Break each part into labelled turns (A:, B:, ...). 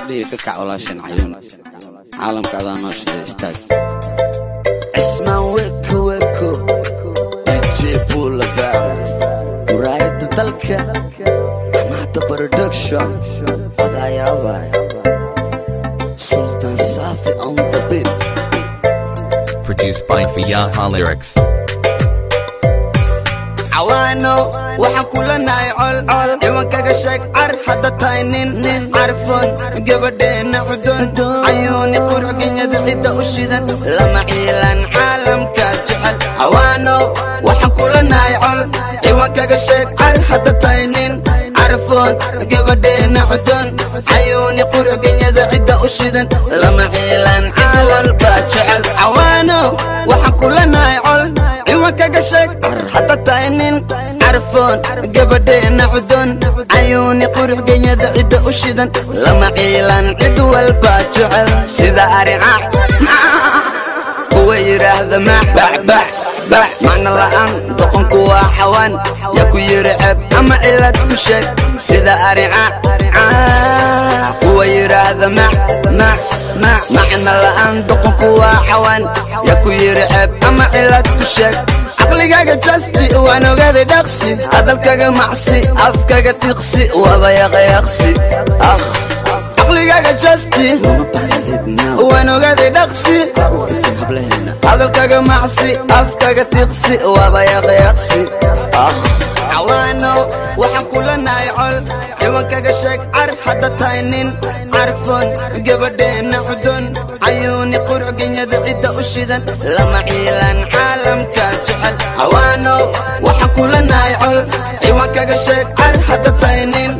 A: gabdhihii ka kac walaashan cayuun caalamka adaa noo shiday istaag ismaan weko ijeebula baaras muraayada dalka amaata production adayaabay Sultan Safi on the beat
B: produced by Fiyaha Lyrics.
C: عوانو waxaan kula nahay col iwankaga sheeg ar hadda tahay nin arfon gabadheena cudun ayuuni qurxiyada cidda u shidan lama ciilan caalamka jecel عوانو waxaan kula nahay col iwankaga sheeg ar hadda tahay nin arfon gabadheena cudun ayuuni qurxiyada cidda u shidan lama ciilan caalamka jecel عوانو waxaan kula nahay col iwankaga sheeg ar hadda tahay nin عرفون قبدينا عدون عيوني قروح قيادة عدة أشدن لما قيلان عدو والباجعل سيدا أريعا ويرى هذا مع بح معنى الآن دقن كوا حوان يكو يرعب أما إلا تكشك سيدا أريعا ويرى هذا مع معنى الآن دقن كوا حوان يكو يرعب أما إلا تكشك عقليكاga جاستي وانا قاعد دقسي عدلكاga معسي افكاga تقسي وابا يقسي اخ عقليكاga جاستي وانا قاعد دقسي عدلكاga معسي افكاga تقسي وابا يقسي اخ عوانو waxaan kula nahay col iwankaga sheeg ar hadda tahay nin arfon gabadheena cudun ayuuni qurxiyada cidda u shidan lama ciilan caalamka jecel عوانو waxaan kula nahay col iwankaga sheeg ar hadda tahay nin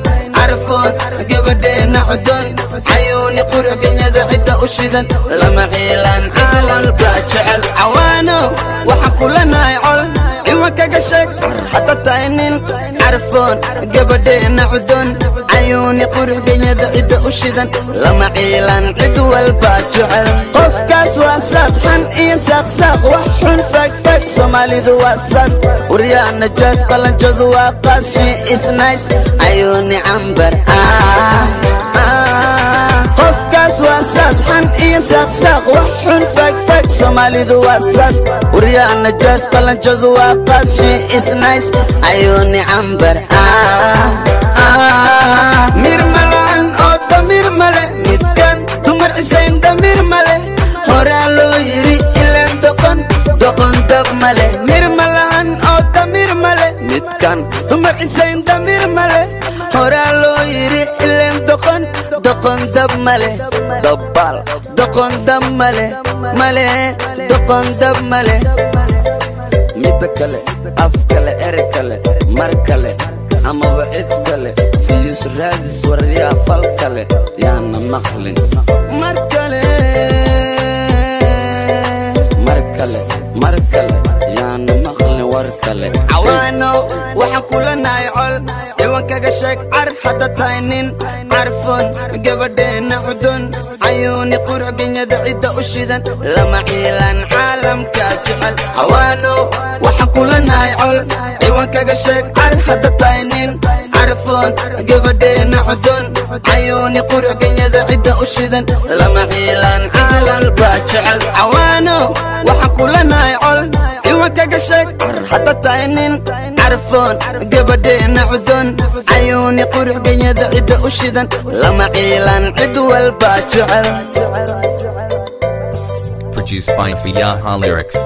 C: arfon gabadheena cudun ayuuni qurxiyada cidda u shidan lama ciilan caalamka jecel عوانو waxaan kula nahay col iwankaga sheeg ar hadda tahay nin عرفون قبدينا عدون عيوني قروح قيادة عدة أشدن لما قيلان عدو والباجعل قف كاس واساس حن إيساق ساق وحن فك صومالي ذو اساس وريان نجاز قلن جذو واقاس شي إس نايس عيوني عنبر قف كاس واساس حن إيساق ساق وحن فك صومالي ذو اساس وريان نجاز قلن جذو واقاس شي إس نايس عيوني عنبر مير ملان او دمير مله ميدكان دمر حسين دمير مله هورالو يري إلين دقن دب مله مير ملان او دمير مله ميدكان دمر حسين دمير مله هورالو يري إلين دقن دب مله دبال دقن دب مله دقن دب مله ميدكاله أفكاله إركاله مركاله أما بعد كله في يسرادس وريا فالكله يانا مخلين مركله يانا مخلين وركله عوانو waxaan kula nahay col iwankaga sheeg ar hadda tahay nin arfon gabadheena cudun ayuuni qurxiyada cidda u shidan lama ciilan caalamka jecel عوانو waxaan kula nahay col iwankaga sheeg ar hadda tahay nin عرفون قبدينا عدون عيوني قرحيada cidda u shidan lama ciilan caalamka jecel عوانو waxaan kula nahay col iwankaga sheeg ar hadda tahay nin عرفون قبدينا عدون عيوني قرحيada cidda u shidan lama ciilan cid walba jecel
B: Produced by Fiyaha Lyrics.